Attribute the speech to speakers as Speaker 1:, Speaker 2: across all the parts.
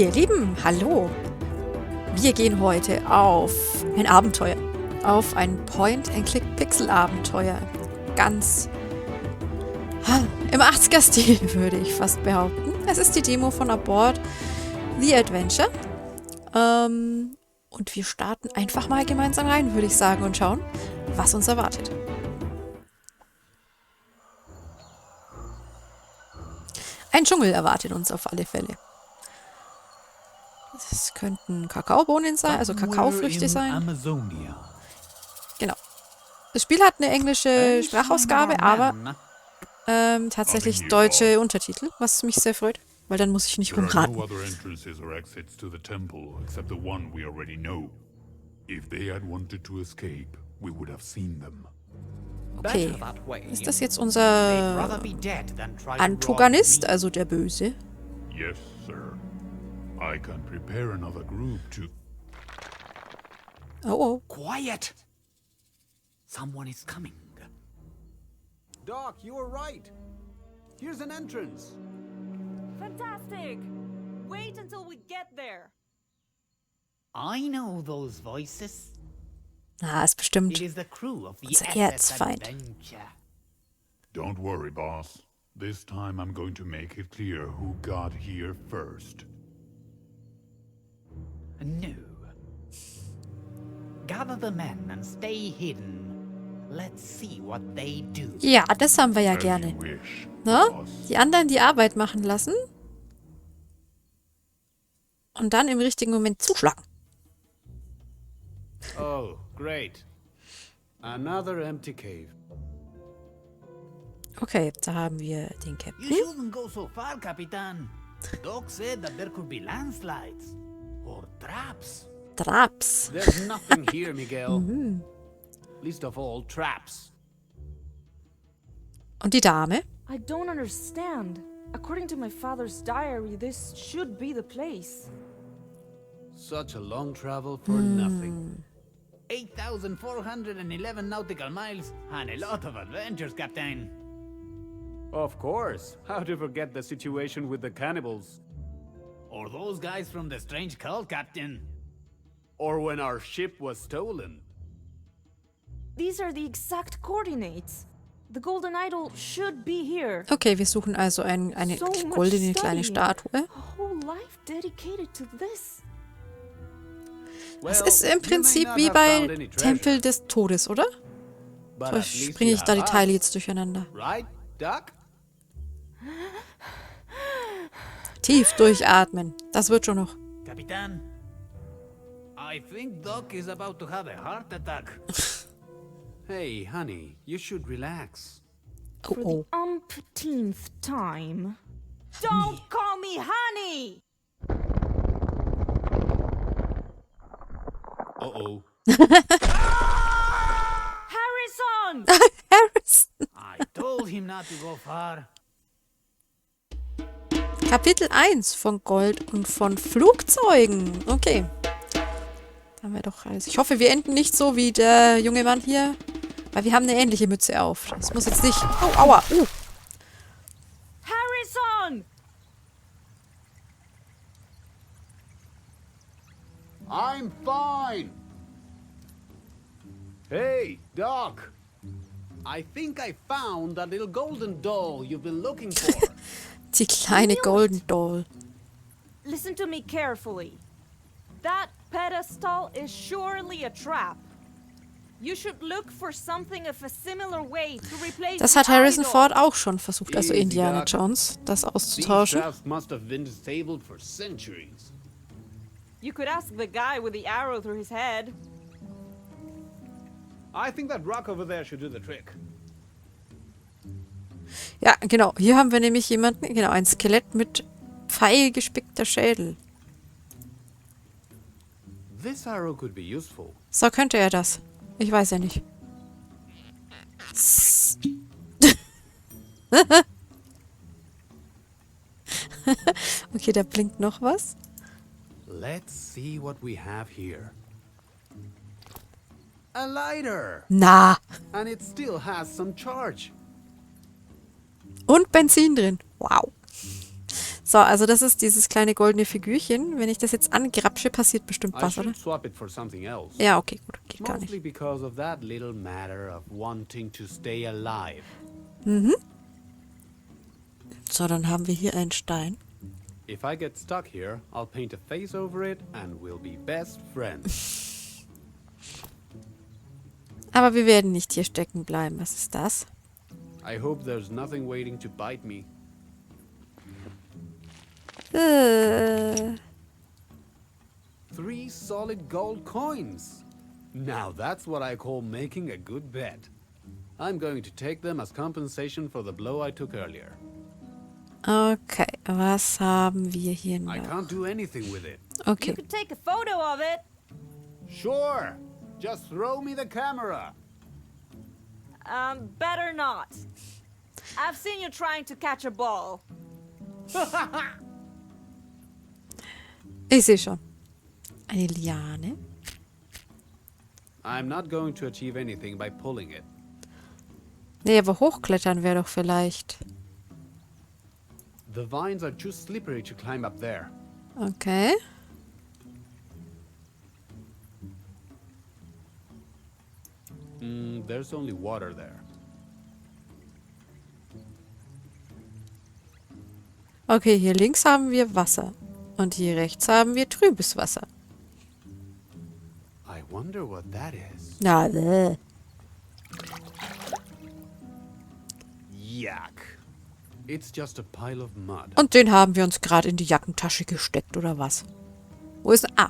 Speaker 1: Ihr Lieben, hallo! Wir gehen heute auf ein Abenteuer. Auf ein Point-and-Click-Pixel-Abenteuer. Ganz im 80er-Stil, würde ich fast behaupten. Es ist die Demo von Aboard The Adventure. Und wir starten einfach mal gemeinsam rein, würde ich sagen, und schauen, was uns erwartet. Ein Dschungel erwartet uns auf alle Fälle. Das könnten Kakaobohnen sein, also Kakaofrüchte sein. Genau. Das Spiel hat eine englische Sprachausgabe, aber tatsächlich deutsche Untertitel, was mich sehr freut, weil dann muss ich nicht rumraten. Okay, ist das jetzt unser Antagonist, also der Böse?
Speaker 2: Yes, sir. I can prepare another group to...
Speaker 1: Oh, oh.
Speaker 3: Quiet! Someone is coming.
Speaker 4: Doc, you were right. Here's an entrance.
Speaker 5: Fantastic! Wait until we get there.
Speaker 3: I know those voices.
Speaker 1: Na, ist bestimmt
Speaker 3: It is the crew of the
Speaker 1: unser Erzfeind.
Speaker 3: Adventure.
Speaker 2: Don't worry, boss. This time I'm going to make it clear who got here first.
Speaker 3: No. Gather the men and stay hidden. Let's see what they do.
Speaker 1: Ja, das haben wir ja
Speaker 2: As
Speaker 1: gerne.
Speaker 2: you wish,
Speaker 1: Ne?
Speaker 2: boss.
Speaker 1: Die anderen die Arbeit machen lassen. Und dann im richtigen Moment zuschlagen.
Speaker 4: Oh, great. Another empty cave.
Speaker 1: Okay, da haben wir den
Speaker 3: You
Speaker 1: Captain.
Speaker 3: shouldn't go so far, Kapitan. Doc said that there could be landslides. Or traps.
Speaker 1: Traps.
Speaker 4: There's nothing here, Miguel. Least of all, traps.
Speaker 1: Und die Dame?
Speaker 5: I don't understand. According to my father's diary, this should be the place.
Speaker 4: Such a long travel for nothing.
Speaker 3: 8,411 nautical miles and a lot of adventures, Captain.
Speaker 4: Of course. How to forget the situation with the cannibals?
Speaker 3: Or those guys from the strange cult, Captain.
Speaker 4: Or when our ship was stolen?
Speaker 5: These are the exact coordinates. The golden idol should be here.
Speaker 1: Okay, wir suchen also eine
Speaker 5: So much
Speaker 1: goldene kleine
Speaker 5: studying.
Speaker 1: Statue.
Speaker 5: A whole life dedicated to this.
Speaker 1: Das
Speaker 4: Well,
Speaker 1: ist im
Speaker 4: you may
Speaker 1: Prinzip
Speaker 4: not
Speaker 1: wie
Speaker 4: have
Speaker 1: bei
Speaker 4: found any treasure,
Speaker 1: Tempel des Todes, oder?
Speaker 4: but
Speaker 1: So
Speaker 4: at least
Speaker 1: springe
Speaker 4: you
Speaker 1: ich da die
Speaker 4: have
Speaker 1: Teile
Speaker 4: us.
Speaker 1: jetzt durcheinander.
Speaker 4: Right, Doc?
Speaker 1: Tief durchatmen. Das wird schon noch.
Speaker 3: Capitan, I think Doc is about to have a heart attack.
Speaker 4: Hey, honey, you should relax.
Speaker 1: Oh,
Speaker 5: For
Speaker 1: oh.
Speaker 5: the umpteenth time. Don't call me honey!
Speaker 4: Uh-oh.
Speaker 5: Harrison!
Speaker 1: Harris.
Speaker 3: I told him not to go far.
Speaker 1: Kapitel 1 von Gold und von Flugzeugen. Okay. Da haben wir doch alles. Ich hoffe, wir enden nicht so wie der junge Mann hier. Weil wir haben eine ähnliche Mütze auf. Das muss jetzt nicht... Oh, aua.
Speaker 5: Harrison!
Speaker 4: I'm fine. Hey, Doc. I think I found that little golden doll you've been looking for.
Speaker 1: Die kleine Golden Doll.
Speaker 5: Listen to me carefully. That pedestal is surely a trap. You should look for something of a similar weight to replace
Speaker 1: Das
Speaker 5: the
Speaker 1: hat Harrison
Speaker 5: idol.
Speaker 1: Ford auch schon versucht, also
Speaker 4: Easy,
Speaker 1: Indiana
Speaker 4: Doc.
Speaker 1: Jones, das
Speaker 4: These
Speaker 1: auszutauschen.
Speaker 4: traps must have been disabled for centuries.
Speaker 5: You could ask the guy with the arrow through his head.
Speaker 4: I think that rock over there should do the trick.
Speaker 1: Ja, genau. Hier haben wir nämlich jemanden, genau, ein Skelett mit pfeilgespickter Schädel.
Speaker 4: This arrow could be useful.
Speaker 1: So könnte er das. Ich weiß ja nicht. Okay, da blinkt noch was.
Speaker 4: Let's see what we have here. A lighter!
Speaker 1: Na,
Speaker 4: And it still has some charge.
Speaker 1: und Benzin drin. Wow. So, also das ist dieses kleine goldene Figürchen. Wenn ich das jetzt angrapsche, passiert bestimmt
Speaker 4: I
Speaker 1: was, oder?
Speaker 4: should swap it for something else.
Speaker 1: Ja, okay, gut. Geht gar
Speaker 4: Mostly
Speaker 1: nicht.
Speaker 4: because of that little matter of wanting to stay alive.
Speaker 1: So, dann haben wir hier einen Stein.
Speaker 4: If I get stuck here, I'll paint a face over it and we'll be best friends.
Speaker 1: Aber wir werden nicht hier stecken bleiben. Was ist das?
Speaker 4: I hope there's nothing waiting to bite me. 3 solid gold coins. Now that's what I call making a good bet. I'm going to take them as compensation for the blow I took earlier.
Speaker 1: Okay, was haben wir hier
Speaker 4: I
Speaker 1: noch?
Speaker 4: can't do anything with it.
Speaker 5: You
Speaker 1: Okay.
Speaker 5: could take a photo of it.
Speaker 4: Sure. Just throw me the camera.
Speaker 5: Better not. I've seen you trying to catch a ball.
Speaker 1: Ich sehe schon. Eine Liane.
Speaker 4: I'm not going to achieve anything by pulling it.
Speaker 1: Nee, aber hochklettern wäre doch vielleicht.
Speaker 4: The vines are too slippery to climb up there.
Speaker 1: Okay.
Speaker 4: There's only water there.
Speaker 1: Okay, hier links haben wir Wasser. Und hier rechts haben wir trübes Wasser.
Speaker 4: I wonder what that is.
Speaker 1: Na,
Speaker 4: Yuck. It's just a pile of mud.
Speaker 1: Und den haben wir uns gerade in die Jackentasche gesteckt, oder was? Wo ist... Ah.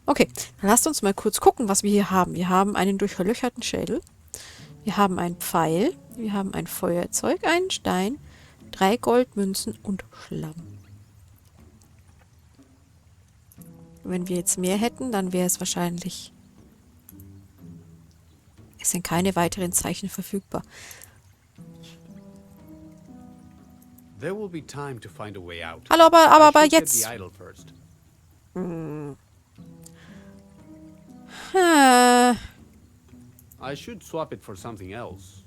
Speaker 1: Okay, dann lasst uns mal kurz gucken, was wir hier haben. Wir haben einen durchlöcherten Schädel. Wir haben einen Pfeil. Wir haben ein Feuerzeug, einen Stein, 3 Goldmünzen und Schlamm. Wenn wir jetzt mehr hätten, dann wäre es wahrscheinlich... Es sind keine weiteren Zeichen verfügbar.
Speaker 4: There will be time to find a way out.
Speaker 1: Hallo, aber
Speaker 4: I should get
Speaker 1: jetzt...
Speaker 4: the idol first. I should swap it for something else.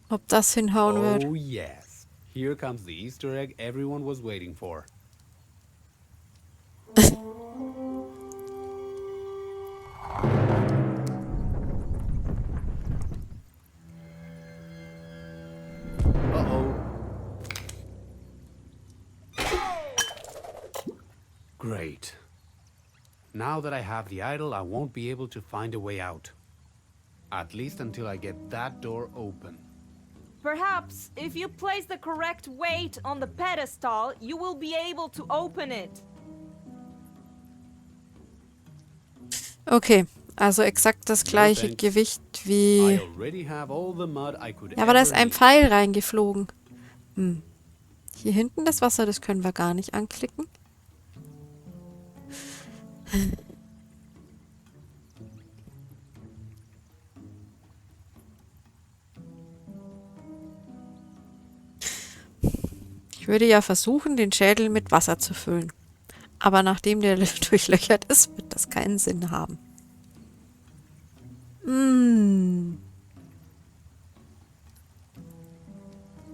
Speaker 1: Ob das hinhauen wird?
Speaker 4: Oh yes. Here comes the Easter egg everyone was waiting for. Uh-oh. Great. Now that I have the idol, I won't be able to find a way out. At least until I get that door open.
Speaker 5: Perhaps if you place the correct weight on the pedestal, you will be able to open it.
Speaker 1: Okay, also exakt das gleiche
Speaker 4: thanks.
Speaker 1: Gewicht
Speaker 4: I
Speaker 1: wie...
Speaker 4: already have all the mud I could
Speaker 1: Ja, aber da ist
Speaker 4: ever
Speaker 1: ein
Speaker 4: need.
Speaker 1: Pfeil reingeflogen. Hier hinten das Wasser, das können wir gar nicht anklicken. Ich würde ja versuchen, den Schädel mit Wasser zu füllen. Aber nachdem der durchlöchert ist, wird das keinen Sinn haben.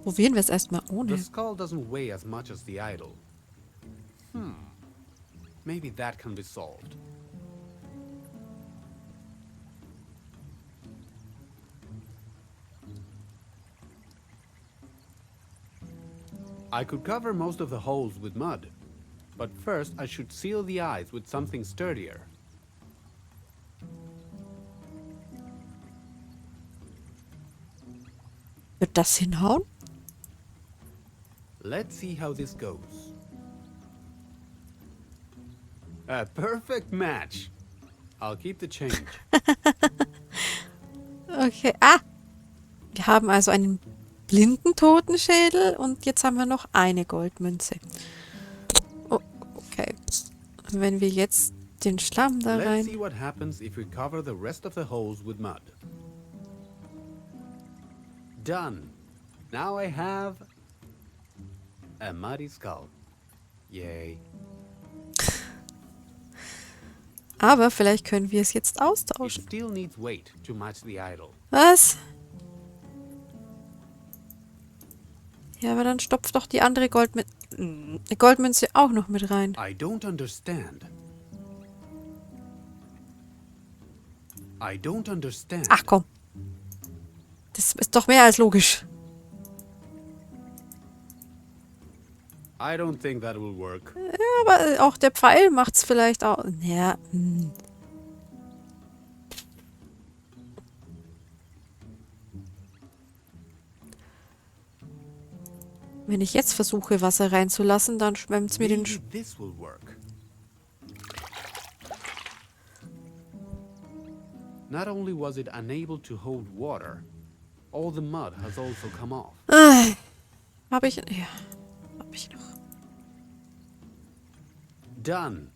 Speaker 1: Probieren wir es erstmal
Speaker 4: The
Speaker 1: ohne.
Speaker 4: skull doesn't weigh as much as the idol. Maybe that can be solved. I could cover most of the holes with mud, but first I should seal the eyes with something sturdier.
Speaker 1: Wird das hinhauen?
Speaker 4: Let's see how this goes. A perfect match. I'll keep the change.
Speaker 1: Okay. Ah! Wir haben also einen blinden Totenschädel und jetzt haben wir noch eine Goldmünze. Oh, okay. Wenn wir jetzt den Schlamm da
Speaker 4: Let's
Speaker 1: rein...
Speaker 4: see what happens if we cover the rest of the holes with mud. Done. Now I have a muddy skull. Yay.
Speaker 1: Aber vielleicht können wir es jetzt
Speaker 4: It
Speaker 1: austauschen.
Speaker 4: still needs weight to match the idol.
Speaker 1: Was? Ja, aber dann stopf doch die andere Goldmünze auch noch mit rein.
Speaker 4: I don't understand. I don't understand.
Speaker 1: Ach komm. Das ist doch mehr als logisch.
Speaker 4: I don't think that will work.
Speaker 1: Ja, aber auch der Pfeil macht's vielleicht auch. Ja. Wenn ich jetzt versuche, Wasser reinzulassen, dann schwemmt's mir den...
Speaker 4: Maybe this will work. Not only was it unable to hold water, all the mud has also come off.
Speaker 1: Hab ich... Ja. Hab ich noch.
Speaker 4: Done.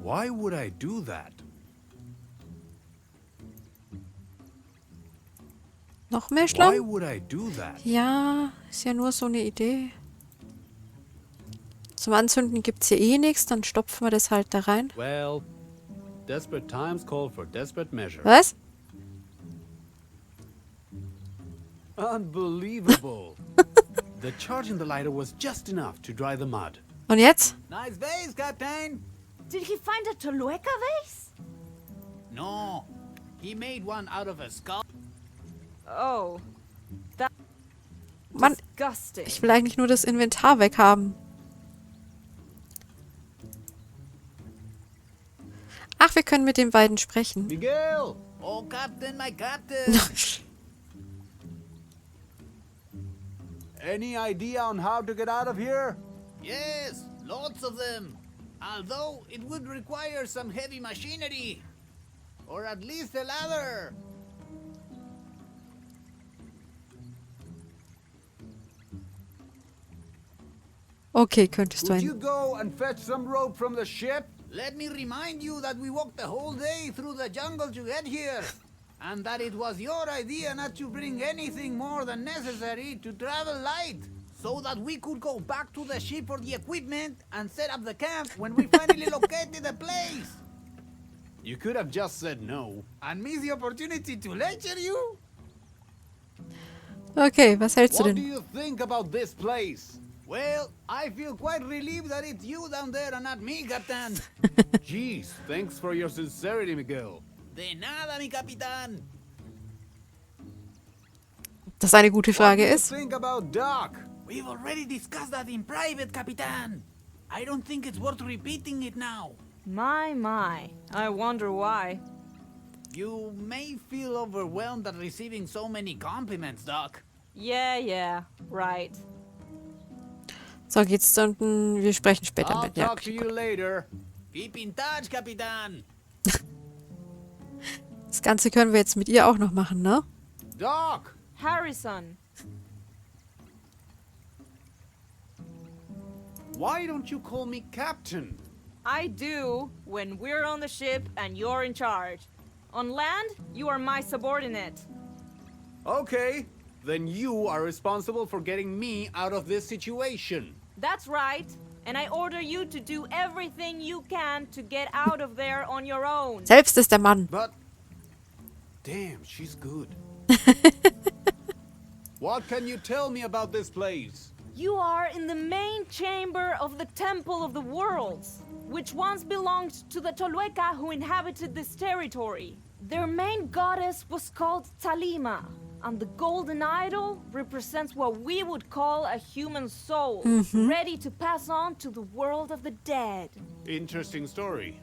Speaker 4: Why would I do that?
Speaker 1: Noch mehr
Speaker 4: Why
Speaker 1: Schlamm?
Speaker 4: would I do that?
Speaker 1: Ja, ist ja nur so eine Idee. Zum Anzünden gibt's hier eh nichts, dann stopfen wir das halt da rein.
Speaker 4: Well, desperate times call for desperate measures.
Speaker 1: Was?
Speaker 4: Unbelievable. The charge in the lighter was just enough to dry the mud.
Speaker 1: Und jetzt?
Speaker 3: Nice vase, Captain.
Speaker 5: Did he find a Tolueca vase?
Speaker 3: No, he made one out of a skull.
Speaker 5: Oh,
Speaker 1: Mann,
Speaker 5: disgusting.
Speaker 1: ich will eigentlich nur das Inventar weghaben. Ach, wir können mit den beiden sprechen.
Speaker 3: Miguel! Oh, Captain, my Captain!
Speaker 4: Any idea on how to get out of here?
Speaker 3: Yes, lots of them. Although it would require some heavy machinery. Or at least a ladder.
Speaker 1: Okay, könntest du
Speaker 4: Would you
Speaker 1: ein...
Speaker 4: go and fetch some rope from the ship?
Speaker 3: Let me remind you that we walked the whole day through the jungle to get here. And that it was your idea not to bring anything more than necessary to travel light. So that we could go back to the ship for the equipment and set up the camp when we finally located the place.
Speaker 4: You could have just said no.
Speaker 3: And miss the opportunity to lecture you?
Speaker 1: Okay, was hältst du
Speaker 4: What do
Speaker 1: denn?
Speaker 4: you think about this place?
Speaker 3: Well, I feel quite relieved that it's you down there and not me, Captain.
Speaker 4: Jeez, thanks for your sincerity, Miguel.
Speaker 3: De nada, mi capitán.
Speaker 1: Das eine gute Frage
Speaker 4: What do you
Speaker 1: ist.
Speaker 4: think about Doc?
Speaker 3: We've already discussed that in private, Capitán. I don't think it's worth repeating it now.
Speaker 5: My. I wonder why.
Speaker 3: You may feel overwhelmed at receiving so many compliments, Doc.
Speaker 5: Yeah, right.
Speaker 1: So, geht's dann... Wir sprechen später
Speaker 4: I'll
Speaker 1: mit. Ja,
Speaker 4: talk to you later.
Speaker 3: Keep in touch, Capitán.
Speaker 1: das Ganze können wir jetzt mit ihr auch noch machen, ne?
Speaker 4: Doc!
Speaker 5: Harrison,
Speaker 4: Why don't you call me Captain?
Speaker 5: I do when we're on the ship and you're in charge. On land, you are my subordinate.
Speaker 4: Okay, then you are responsible for getting me out of this situation.
Speaker 5: That's right. And I order you to do everything you can to get out of there on your own.
Speaker 1: Selbst ist der Mann.
Speaker 4: But... Damn, she's good. What can you tell me about this place?
Speaker 5: You are in the main chamber of the Temple of the Worlds, which once belonged to the Tolueca who inhabited this territory. Their main goddess was called Talima, and the golden idol represents what we would call a human soul, ready to pass on to the world of the dead.
Speaker 4: Interesting story.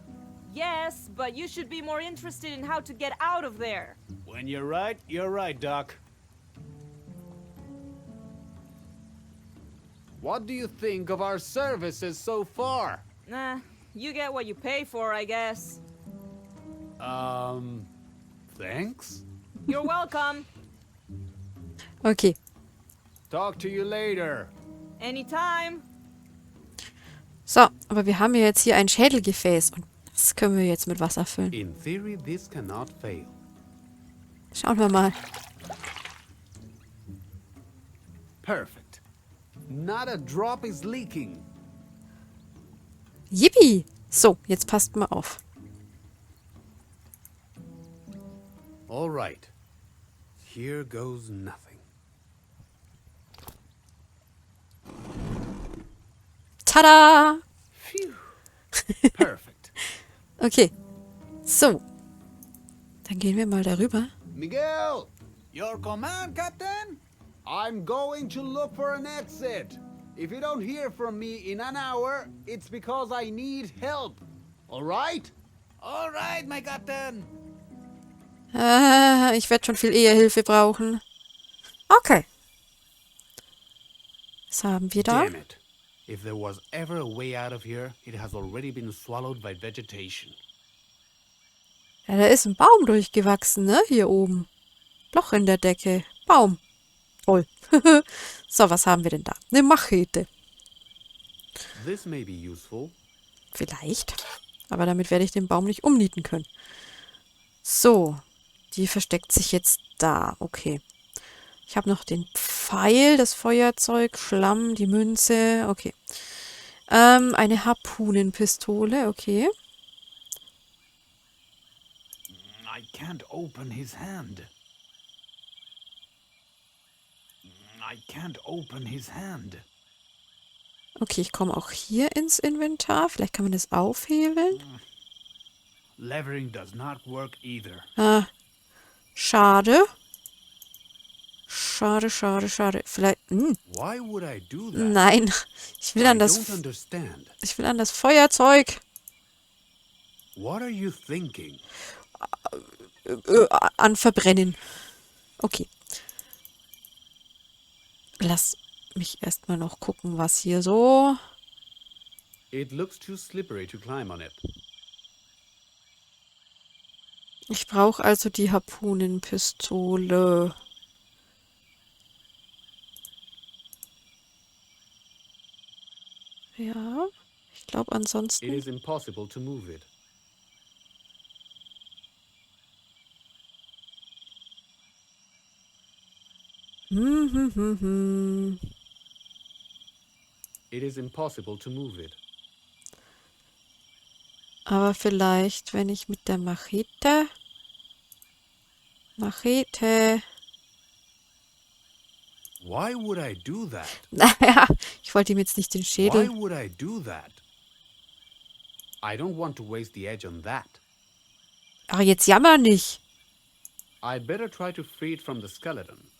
Speaker 5: Yes, but you should be more interested in how to get out of there.
Speaker 4: When you're right, Doc. What do you think of our services so far?
Speaker 5: Nah, you get what you pay for, I guess.
Speaker 4: Thanks?
Speaker 5: You're welcome.
Speaker 1: Okay.
Speaker 4: Talk to you later.
Speaker 5: Anytime.
Speaker 1: So, aber wir haben ja jetzt hier ein Schädelgefäß und das können wir jetzt mit Wasser füllen.
Speaker 4: In theory, this cannot fail.
Speaker 1: Schauen wir mal.
Speaker 4: Perfect. Not a drop is leaking.
Speaker 1: Yippie! So, jetzt passt mal auf.
Speaker 4: All right. Here goes nothing.
Speaker 1: Tada!
Speaker 4: Phew. Perfect.
Speaker 1: Okay. So. Dann gehen wir mal darüber.
Speaker 3: Miguel! Your command, Captain?
Speaker 4: I'm going to look for an exit. If you don't hear from me in an hour, it's because I need help. All right?
Speaker 3: All right, my Captain.
Speaker 1: Ich werde schon viel eher Hilfe brauchen. Okay. Was haben wir da?
Speaker 4: Damn it. If there was ever a way out of here, it has already been swallowed by vegetation.
Speaker 1: Ja, da ist ein Baum durchgewachsen, ne? Hier oben. Loch in der Decke. Baum. Toll. So, was haben wir denn da? Eine Machete.
Speaker 4: This may be useful.
Speaker 1: Vielleicht. Aber damit werde ich den Baum nicht umnieten können. So. Die versteckt sich jetzt da. Okay. Ich habe noch den Pfeil, das Feuerzeug, Schlamm, die Münze. Okay. Eine Harpunenpistole. Okay.
Speaker 3: I can't open his hand. I can't open his hand.
Speaker 1: Okay, ich komme auch hier ins Inventar. Vielleicht kann man das aufhebeln.
Speaker 3: Levering does not work either.
Speaker 1: Ah, schade. Schade, schade, schade. Vielleicht.
Speaker 4: Why would I do that?
Speaker 1: Nein. Ich will
Speaker 4: I
Speaker 1: an das.
Speaker 4: don't understand.
Speaker 1: Ich will an das Feuerzeug.
Speaker 4: What are you thinking?
Speaker 1: An Verbrennen. Okay. Lass mich erstmal noch gucken, was hier so.
Speaker 4: It looks too slippery to climb on it.
Speaker 1: Ich brauche also die Harpunenpistole. Ja, ich glaube
Speaker 4: It
Speaker 1: ansonsten.
Speaker 4: is impossible to move it. It is impossible to move it.
Speaker 1: Aber vielleicht, wenn ich mit der Machete.
Speaker 4: Why would I do that?
Speaker 1: Naja, ich wollte ihm jetzt nicht den
Speaker 4: Why
Speaker 1: Schädel.
Speaker 4: would I do that? I don't want to waste the edge on that.
Speaker 1: Aber jetzt jammer nicht.
Speaker 4: I'd better try to free it from the skeleton.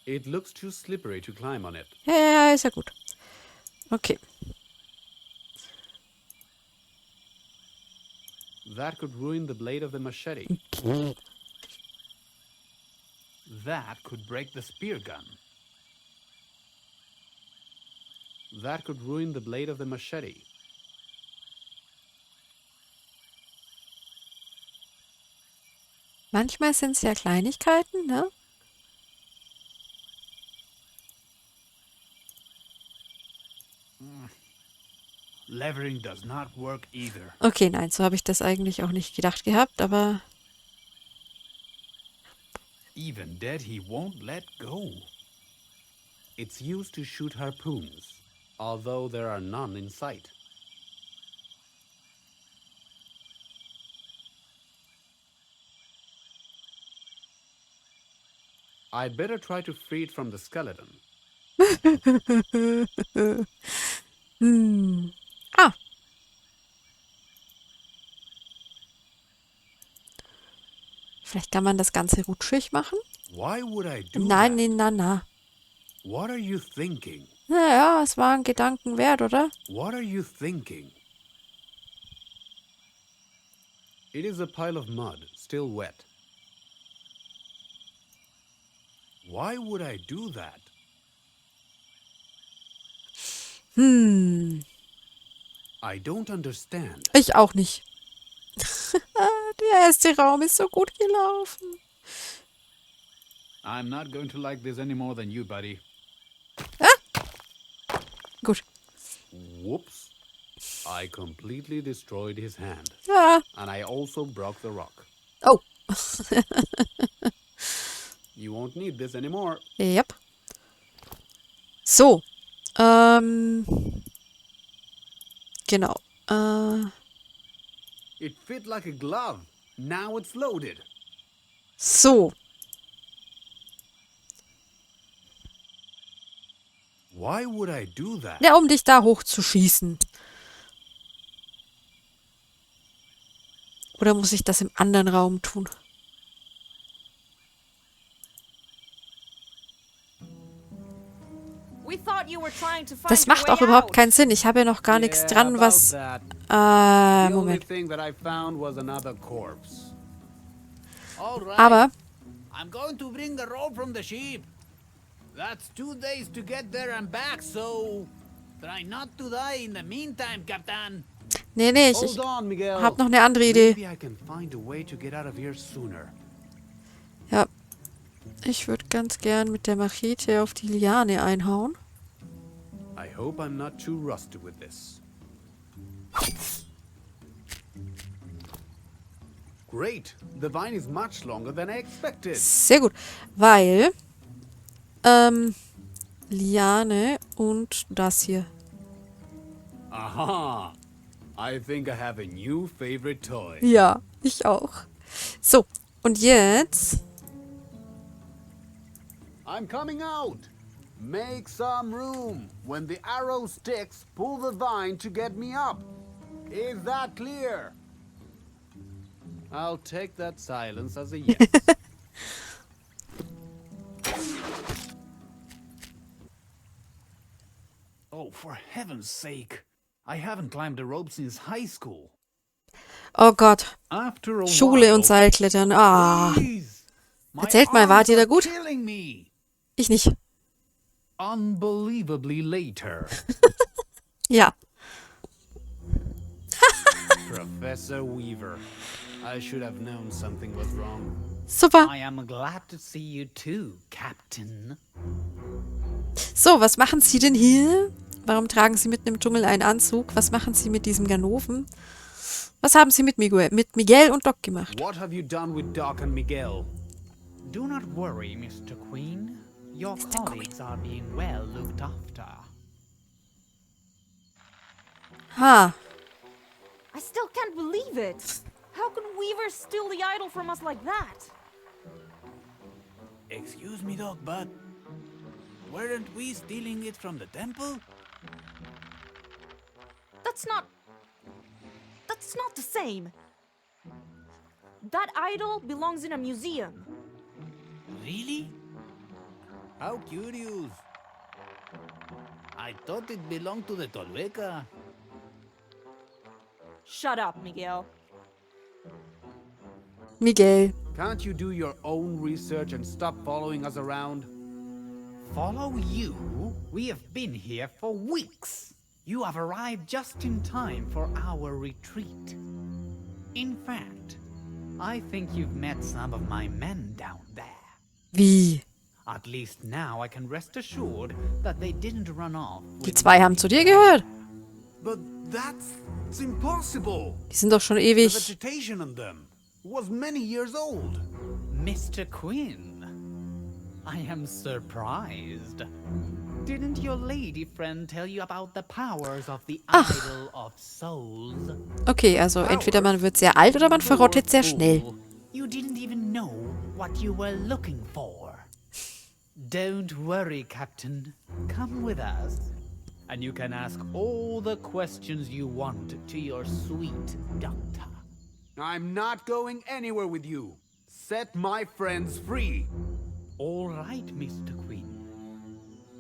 Speaker 4: It looks too slippery to climb on it.
Speaker 1: Ja, ja, ja, ist ja gut. Okay.
Speaker 4: That could ruin the blade of the machete.
Speaker 3: That could break the spear gun.
Speaker 4: That could ruin the blade of the machete.
Speaker 1: Manchmal sind es ja Kleinigkeiten, ne?
Speaker 3: Levering does not work either.
Speaker 1: Okay, nein, so habe ich das eigentlich auch nicht gedacht gehabt, aber
Speaker 3: Even dead, he won't let go.
Speaker 4: It's used to shoot harpoons, although there are none in sight. I'd better try to free it from the skeleton.
Speaker 1: Ah. Vielleicht kann man das Ganze rutschig machen?
Speaker 4: Why would I do
Speaker 1: Nein,
Speaker 4: that?
Speaker 1: nee, na.
Speaker 4: What are you thinking?
Speaker 1: Naja, es war ein Gedanken wert, oder?
Speaker 4: What are you thinking? It is a pile of mud, still wet. Why would I do that? I don't understand.
Speaker 1: Ich auch nicht. Der erste Raum ist so gut gelaufen.
Speaker 3: I'm not going to like this any more than you, buddy.
Speaker 1: Gut.
Speaker 4: Whoops. I completely destroyed his hand.
Speaker 1: Ja.
Speaker 4: And I also broke the rock.
Speaker 1: Oh.
Speaker 4: You won't need this anymore.
Speaker 1: Yep. So. Genau.
Speaker 4: It fit like a glove. Now it's loaded.
Speaker 1: So.
Speaker 4: Why would I do that?
Speaker 1: Ja, um dich da hochzuschießen. Oder muss ich das im anderen Raum tun?
Speaker 5: We thought you were trying to find
Speaker 1: Das
Speaker 5: your
Speaker 1: macht
Speaker 5: way
Speaker 1: auch überhaupt
Speaker 5: out.
Speaker 1: keinen Sinn. Ich habe ja noch gar nichts dran, was...
Speaker 4: The only
Speaker 1: Moment.
Speaker 4: thing that I found was another corpse.
Speaker 3: All right.
Speaker 1: Aber
Speaker 3: I'm going to bring the rope from the sheep. That's 2 days to get there and back, so try not to die in the meantime, Captain.
Speaker 1: nee, ich
Speaker 4: Hold on, Miguel.
Speaker 1: habe noch eine andere Idee.
Speaker 4: Maybe I can find a way to get out of here sooner.
Speaker 1: Ja. Ich würde ganz gern mit der Machete auf die Liane einhauen.
Speaker 4: I hope I'm not too rusty with this. Great. The vine is much longer than I expected.
Speaker 1: Sehr gut. Weil... Liane und das hier.
Speaker 4: Aha. I think I have a new favorite toy.
Speaker 1: Ja, ich auch. So, und jetzt...
Speaker 4: I'm coming out. Make some room. When the arrow sticks, pull the vine to get me up. Is that clear? I'll take that silence as a yes.
Speaker 3: Oh, for heaven's sake. I haven't climbed a rope since high school.
Speaker 1: Oh Gott.
Speaker 3: After a
Speaker 1: Schule und Seilklettern. Ah.
Speaker 3: Please. My
Speaker 1: Erzählt mal, wart ihr da
Speaker 3: arms are
Speaker 1: gut?
Speaker 3: killing me.
Speaker 1: Ich nicht.
Speaker 3: Unbelievably later.
Speaker 1: Ja.
Speaker 4: Professor Weaver. I should have known something was wrong.
Speaker 1: Super.
Speaker 3: I am glad to see you too, Captain.
Speaker 1: So, was machen Sie denn hier? Warum tragen Sie mitten im Dschungel einen Anzug? Was machen Sie mit diesem Ganoven? Was haben Sie mit Miguel und Doc gemacht?
Speaker 4: What have you done with Doc and Miguel?
Speaker 3: Do not worry, Mr. Quinn. Your colleagues are being well looked after.
Speaker 1: Ha.
Speaker 5: I still can't believe it. How can Weaver steal the idol from us like that?
Speaker 3: Excuse me, Doc, but weren't we stealing it from the temple?
Speaker 5: That's not the same. That idol belongs in a museum.
Speaker 3: Really? How curious. I thought it belonged to the Tolhueca.
Speaker 5: Shut up, Miguel.
Speaker 1: Miguel.
Speaker 4: Can't you do your own research and stop following us around?
Speaker 3: Follow you? We have been here for weeks. You have arrived just in time for our retreat. In fact, I think you've met some of my men down there.
Speaker 1: Wie?
Speaker 3: At least now I can rest assured that they didn't run off.
Speaker 1: Die zwei haben zu dir gehört.
Speaker 4: But it's impossible.
Speaker 1: Die sind doch schon
Speaker 4: The
Speaker 1: ewig...
Speaker 4: vegetation on them was many years old.
Speaker 3: Mr. Quinn, I am surprised. Didn't your lady friend tell you about the powers of the Idol of Souls?
Speaker 1: Okay, also entweder man wird sehr alt oder man verrottet sehr schnell.
Speaker 3: You didn't even know what you were looking for. Don't worry, Captain. Come with us, and you can ask all the questions you want to your sweet doctor.
Speaker 4: I'm not going anywhere with you. Set my friends free.
Speaker 3: All right, Mr. Quinn.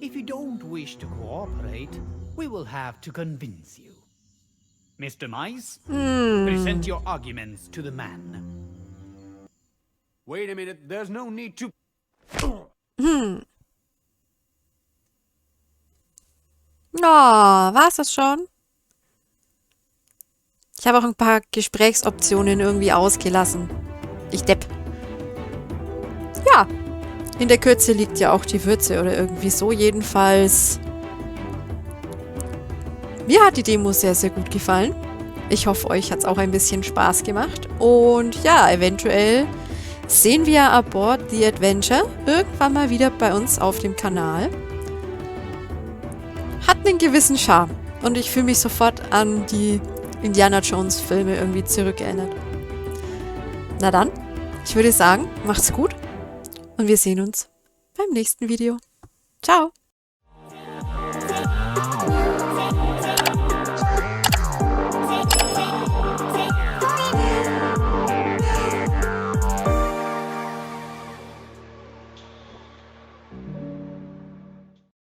Speaker 3: If you don't wish to cooperate, we will have to convince you. Mr. Mice, present your arguments to the man.
Speaker 4: Wait a minute, there's no need to...
Speaker 1: Oh, war's das schon? Ich habe auch ein paar Gesprächsoptionen irgendwie ausgelassen. Ich depp. Ja. In der Kürze liegt ja auch die Würze oder irgendwie so jedenfalls. Mir hat die Demo sehr, sehr gut gefallen. Ich hoffe, euch hat es auch ein bisschen Spaß gemacht. Und ja, eventuell sehen wir Aboard the Adventure irgendwann mal wieder bei uns auf dem Kanal. hat einen gewissen Charme. Und ich fühle mich sofort an die Indiana Jones Filme irgendwie zurückerinnert. Na dann, ich würde sagen, macht's gut und wir sehen uns beim nächsten Video. Ciao!